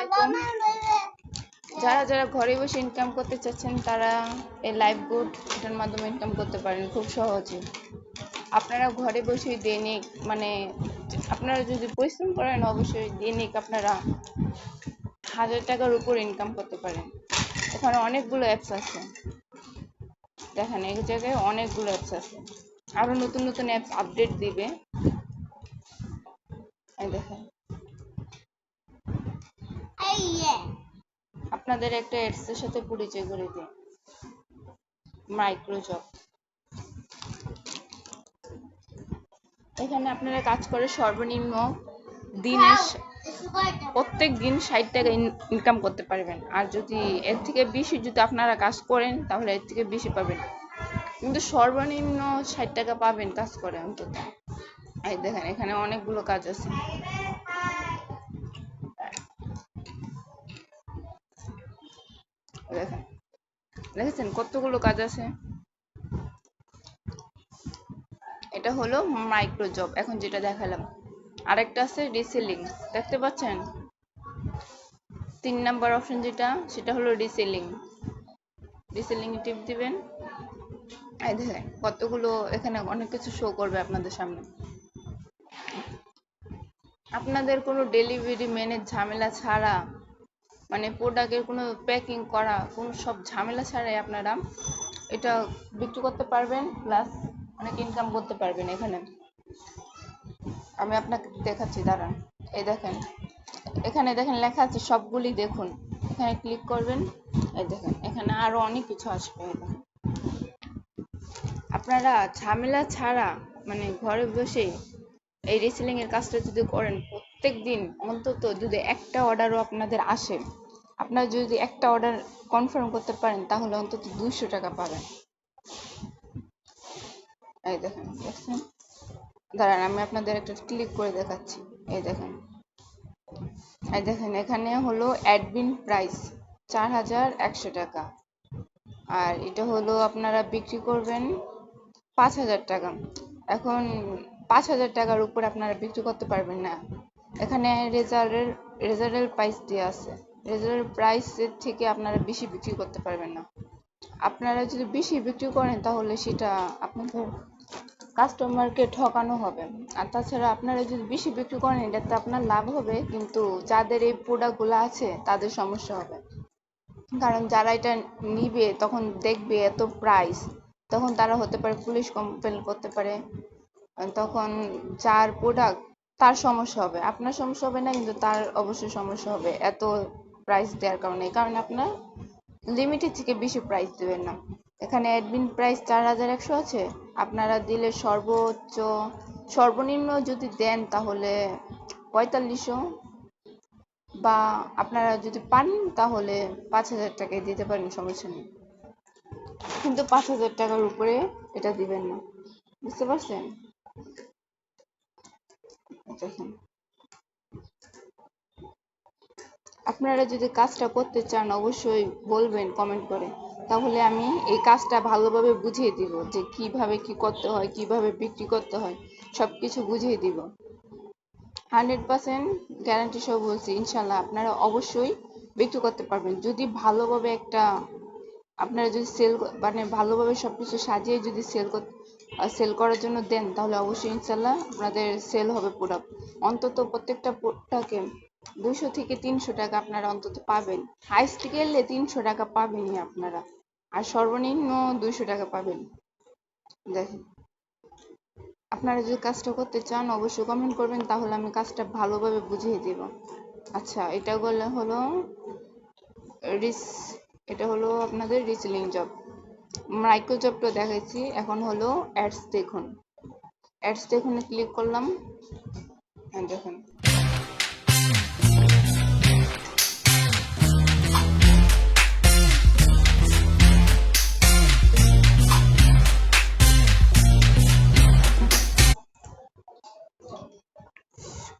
আলাইকুম। যারা যারা ঘরে বসে ইনকাম করতে চাচ্ছেন তারা এই লাইভ গুড এটার মাধ্যমে ইনকাম করতে পারেন খুব সহজে। আপনারা ঘরে বসে দৈনিক আপনারা যদি পরিশ্রম করেন অবশ্যই দৈনিক আপনারা 1000 টাকার উপর ইনকাম করতে পারেন। এখানে অনেকগুলো অ্যাপস আছে, দেখেন এই জায়গায় অনেকগুলো অ্যাপস আছে, আরো নতুন নতুন অ্যাপস আপডেট দিবে। এই দেখেন আপনাদের একটা অ্যাডস এর সাথে পরিচয় করে দিই, মাইক্রোজব। এখানে আপনারা কাজ করে সর্বনিম্ন দিনে প্রত্যেক দিন 60 টাকা ইনকাম করতে পারবেন। আর যদি এর থেকে বেশি যদি আপনারা কাজ করেন তাহলে এর থেকে বেশি পাবেন, কিন্তু সর্বনিম্ন 60 টাকা পাবেন কাজ করে অন্তত। এই দেখেন এখানে অনেকগুলো কাজ আছে, দেখেন দেখেছেন কতগুলো কাজ আছে। এটা হলো মাইক্রোজব এখন যেটা দেখালাম। আরেকটা আছে রিসেলিং, দেখতে পাচ্ছেন 3 নাম্বার অপশন যেটা, সেটা হলো রিসেলিং। রিসেলিং টিপ দিবেন, এই দেখেন কতগুলো এখানে অনেক কিছু শো করবে আপনাদের সামনে। আপনাদের কোনো ডেলিভারি ম্যানের ঝামেলা ছাড়া, প্রোডাক্টের কোনো প্যাকিং করা কোনো সব ঝামেলা ছাড়াই আপনারা এটা বিক্রি করতে পারবেন, প্লাস অনেক ইনকাম করতে পারবেন। এখানে আমি আপনাকে দেখাচ্ছি, দাঁড়ান। এই দেখেন এখানে দেখেন লেখা আছে সবগুলি দেখুন, এখানে ক্লিক করবেন। এই দেখেন এখানে আরো অনেক কিছু আসবে। আপনারা ঝামেলা ছাড়া ঘরে বসে এই রিসেলিং এর কাজটা যদি করেন, প্রত্যেক দিন অন্তত যদি একটা অর্ডারও আপনাদের আসে, আপনারা যদি একটা অর্ডার কনফার্ম করতে পারেন তাহলে অন্তত 200 টাকা পাবেন। এই দেখেন দেখছেন, দাঁড়ান আমি আপনাদের একটা ক্লিক করে দেখাচ্ছি। এই দেখেন এই দেখেন এখানে হলো অ্যাডমিন প্রাইস 4100 টাকা, আর এটা হলো আপনারা বিক্রি করবেন 5000 টাকা। এখন 5000 টাকার উপর আপনারা বিক্রি করতে পারবেন না। এখানে রেজাল্টের প্রাইস দেওয়া আছে, রেজাল্টের প্রাইসের থেকে আপনারা বেশি বিক্রি করতে পারবেন না। আপনারা যদি বেশি বিক্রি করেন তাহলে সেটা আপনাদের কাস্টমারকে ঠকানো হবে। আর তাছাড়া আপনারা যদি বেশি বিক্রি করেন এটাতে আপনার লাভ হবে, কিন্তু যাদের এই প্রোডাক্টগুলো আছে তাদের সমস্যা হবে। কারণ যারা এটা নিবে তখন দেখবে এত প্রাইস, তখন তারা হতে পারে পুলিশ কমপ্লেন করতে পারে, তখন যার প্রোডাক্ট তার সমস্যা হবে, আপনার সমস্যা হবে না কিন্তু তার অবশ্যই সমস্যা হবে এত প্রাইস দেওয়ার কারণে। এই কারণে আপনার লিমিটের থেকে বেশি প্রাইস দেবেন না। এখানে অ্যাডমিন প্রাইস 4100 আছে, আপনারা দিলে সর্বনিম্ন যদি দেন তাহলে 4500, বা আপনারা যদি পান তাহলে 5000 টাকায় দিতে পারেন, সমস্যা নেই, কিন্তু 5000 টাকার উপরে এটা দিবেন না, বুঝতে পারছেন? দেখেন আপনারা যদি কাজটা করতে চান অবশ্যই বলবেন কমেন্ট করে, তাহলে আমি এই কাজটা ভালোভাবে বুঝিয়ে দিব যে কিভাবে কি করতে হয়, কিভাবে বিক্রি করতে হয়, সবকিছু বুঝিয়ে দিব। 100% গ্যারান্টি সহ বলছি, ইনশাল্লাহ আপনারা অবশ্যই বিক্রি করতে পারবেন যদি ভালোভাবে আপনারা যদি ভালোভাবে সবকিছু সাজিয়ে যদি সেল করার জন্য দেন, তাহলে অবশ্যই ইনশাল্লাহ আপনাদের সেল হবে প্রোডাক্ট। অন্তত প্রত্যেকটা প্রোডাক্টে 200 থেকে 300 টাকা আপনারা অন্তত পাবেন, হাইস্ট গেলে 300 টাকা পাবেনই আপনারা, আর সর্বনিম্ন 200 টাকা পাবেন। দেখেন আপনারা যদি কাজটা করতে চান অবশ্যই কমেন্ট করবেন, তাহলে আমি কাজটা ভালোভাবে বুঝিয়ে দিব। আচ্ছা, এটা হলো আপনাদের রিসেলিং জব। মাইক্রোজবটা দেখাচ্ছি, এখন হলো অ্যাডস দেখুন। অ্যাডস দেখুনে ক্লিক করলাম, দেখুন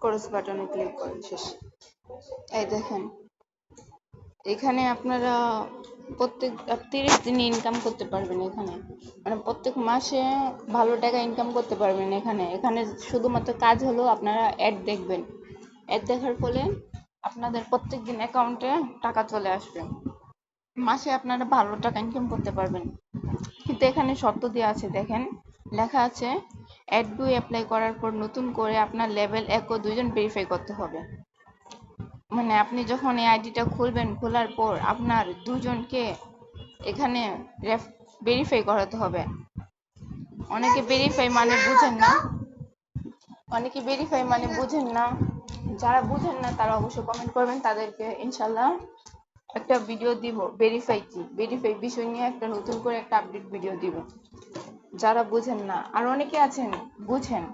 ক্রস বাটনে ক্লিক করেন, শেষ। এই দেখেন এখানে আপনারা প্রত্যেক 30 দিনে ইনকাম করতে পারবেন। এখানে প্রত্যেক মাসে ভালো টাকা ইনকাম করতে পারবেন। এখানে শুধুমাত্র কাজ হলো আপনারা অ্যাড দেখবেন, অ্যাড দেখার ফলে আপনাদের প্রত্যেকদিন অ্যাকাউন্টে টাকা চলে আসবে, মাসে আপনারা ভালো টাকা ইনকাম করতে পারবেন। কিন্তু এখানে শর্ত দেওয়া আছে, দেখেন লেখা আছে অ্যাড টু অ্যাপ্লাই করার পর নতুন করে আপনার লেভেল 1 ও 2 জন ভেরিফাই করতে হবে। মানে আপনি যখন এই আইডিটা খুলবেন, খোলার পর আপনার দুজনকে এখানে ভেরিফাই করাতে হবে। অনেকে ভেরিফাই মানে বুঝেন না, যারা বুঝেন না তারা অবশ্যই কমেন্ট করবেন, তাদেরকে ইনশাল্লাহ একটা ভিডিও দিব ভেরিফাই কি, ভেরিফাই বিষয় নিয়ে একটা নতুন করে একটা আপডেট ভিডিও দিব। যারা বুঝেন না, আর অনেকে আছেন বুঝেন,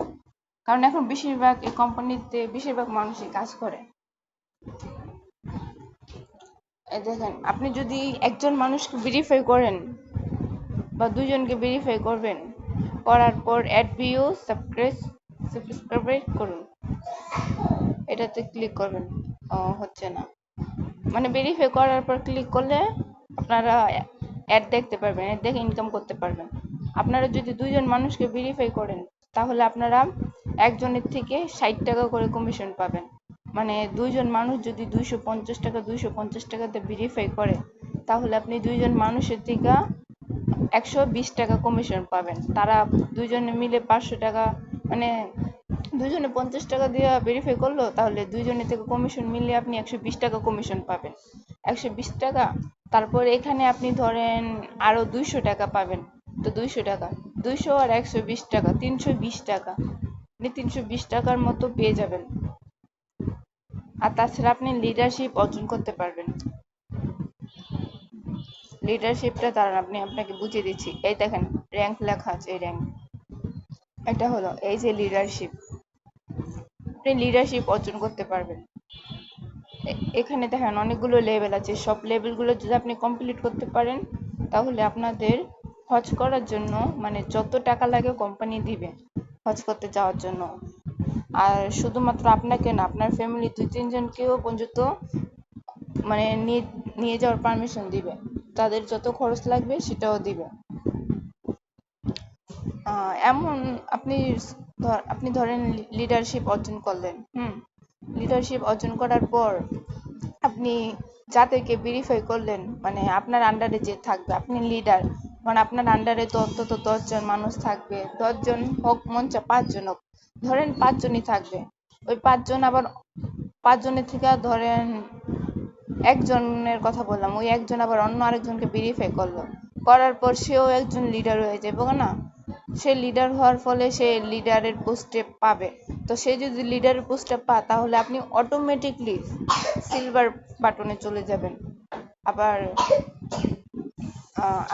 কারণ এখন বেশিরভাগ এই কোম্পানিতে বেশিরভাগ মানুষই কাজ করে। এই দেখেন, আপনি যদি একজন মানুষকে ভেরিফাই করেন বা দুজনকে ভেরিফাই করবেন, করার পর অ্যাড ভিউ সাবস্ক্রাইব করুন, এটাতে ক্লিক করবেন। হচ্ছে না, মানে ভেরিফাই করার পর ক্লিক করলে আপনারা অ্যাড দেখতে পারবেন, অ্যাড দেখে ইনকাম করতে পারবেন। আপনারা যদি দুইজন মানুষকে ভেরিফাই করেন তাহলে আপনারা একজনের থেকে 60 টাকা করে কমিশন পাবেন। মানে দুইজন মানুষ যদি 250 টাকাতে ভেরিফাই করে, তাহলে আপনি দুইজন মানুষের থেকে 120 টাকা কমিশন পাবেন। তারা দুইজনে মিলে 500 টাকা, মানে দুজনে 50 টাকা দিয়ে ভেরিফাই করলো, তাহলে দুইজনের থেকে কমিশন মিলে আপনি 120 টাকা কমিশন পাবেন। 120 টাকা, তারপর এখানে আপনি ধরেন আরো 200 টাকা পাবেন। তো 200 টাকা, 200 আর 120 টাকা, 320 টাকা, আপনি 320 টাকার মতো পেয়ে যাবেন। আর তাছাড়া আপনি লিডারশিপ অর্জন করতে পারবেন। লিডারশিপটা দাঁড়ান আপনাকে বুঝিয়ে দিচ্ছি। এই দেখেন র্যাঙ্ক লেখা আছে, এই র্যাঙ্ক, এটা হলো এই যে লিডারশিপ, আপনি লিডারশিপ অর্জন করতে পারবেন। এখানে দেখেন অনেকগুলো লেভেল আছে, সব লেভেলগুলো যদি আপনি কমপ্লিট করতে পারেন তাহলে আপনাদের হজ করার জন্য, মানে যত টাকা লাগে কোম্পানি দিবে হজ করতে যাওয়ার জন্য। আর শুধুমাত্র আপনাকে না, আপনার ফ্যামিলি 2-3 জনকেও পর্যন্ত মানে নিয়ে যাওয়ার পারমিশন দিবে, তাদের যত খরচ লাগবে সেটাও দিবে। এমন আপনি ধরেন লিডারশিপ অর্জন করলেন, লিডারশিপ অর্জন করার পর আপনি যাদেরকে ভেরিফাই করলেন, মানে আপনার আন্ডারে যে থাকবে, আপনি লিডার, মানে আপনার আন্ডারে তো অন্তত 10 জন মানুষ থাকবে, 10 জন হোক মঞ্চে 5 জন হোক, ধরেন 5 জনই থাকবে। ওই 5 জন আবার 5 জনের থেকে ধরেন একজনের কথা বললাম, ওই একজন আবার অন্য আরেকজনকে ভেরিফাই করলো, করার পর সেও একজন লিডার হয়ে যাবে না। সে লিডার হওয়ার ফলে সে লিডারের পোস্টে পাবে। তো সে যদি লিডারের পোস্টে পায় তাহলে আপনি অটোমেটিকলি সিলভার বাটনে চলে যাবেন।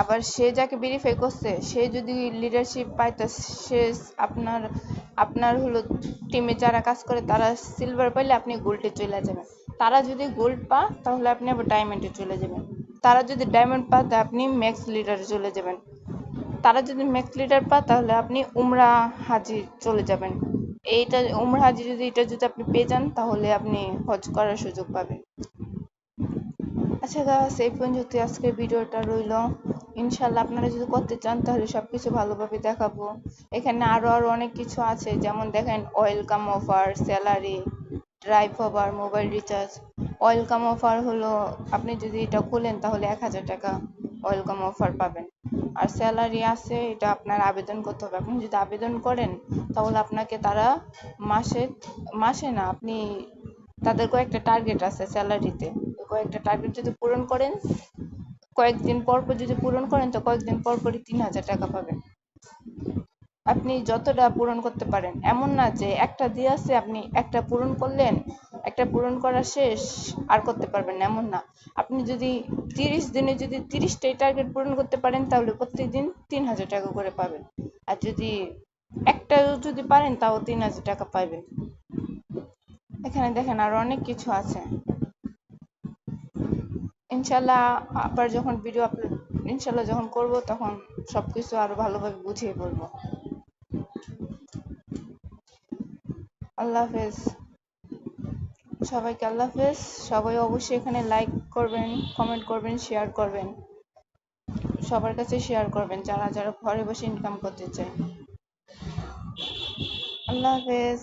আবার সে যাকে ভেরিফাই করছে সে যদি লিডারশিপ পায়, তা সে আপনার হলো টিমে যারা কাজ করে তারা সিলভার পাইলে আপনি গোল্ডে চলে যাবেন। তারা যদি গোল্ড পায় তাহলে আপনি আবার ডায়মন্ডে চলে যাবেন। তারা যদি ডায়মন্ড পায় তা আপনি ম্যাক্স লিডারে চলে যাবেন। তারা যদি ম্যাক্স লিডার পায় তাহলে আপনি উমরা হাজি চলে যাবেন। এইটা উমরা হাজি যদি আপনি পেয়ে যান তাহলে আপনি হজ করার সুযোগ পাবেন। আচ্ছা গাইস, এই পর্যন্ত আজকের ভিডিওটা রইল। ইনশাল্লাহ আপনারা যদি করতে চান তাহলে সবকিছু ভালোভাবে দেখাবো। এখানে আরো অনেক কিছু আছে, যেমন দেখেন welcome offer, salary, drive over, mobile recharge. Welcome offer হলো আপনি যদি এটা খোলেন তাহলে 1000 টাকা ওয়েলকাম অফার পাবেন। আর স্যালারি আছে, এটা আপনার আবেদন করতে হবে। আপনি যদি আবেদন করেন তাহলে আপনাকে তারা মাসে না, আপনি তাদের কয়েকটা টার্গেট আছে স্যালারিতে, কয়েকটা টার্গেট যদি পূরণ করেন, কয়েকদিন পর যদি পূরণ করেন তো কয়েকদিন পরই 3000 টাকা পাবেন। আপনি যতটা পূরণ করতে পারেন, এমন না যে একটা দিয়ে আছে আপনি একটা পূরণ করলেন, একটা পূরণ করা শেষ আর করতে পারবেন না, এমন না। আপনি যদি 30 দিনে যদি 30টাই টার্গেট পূরণ করতে পারেন তাহলে প্রত্যেকদিন 3000 টাকা করে পাবেন। আর যদি একটা যদি পারেন তাও 3000 টাকা পাবেন। এখানে দেখেন আরো অনেক কিছু আছে। ইনশাল্লাহ আবার যখন ভিডিও আপলোড ইনশাল্লাহ যখন করব তখন সবকিছু আরো ভালোভাবে বুঝিয়ে বলবো। আল্লাহ হাফেজ সবাইকে, আল্লাহ হাফেজ। সবাই অবশ্যই এখানে লাইক করবেন, কমেন্ট করবেন, শেয়ার করবেন, সবার কাছে শেয়ার করবেন যারা যারা ঘরে বসে ইনকাম করতে চায়। আল্লাহ হাফেজ।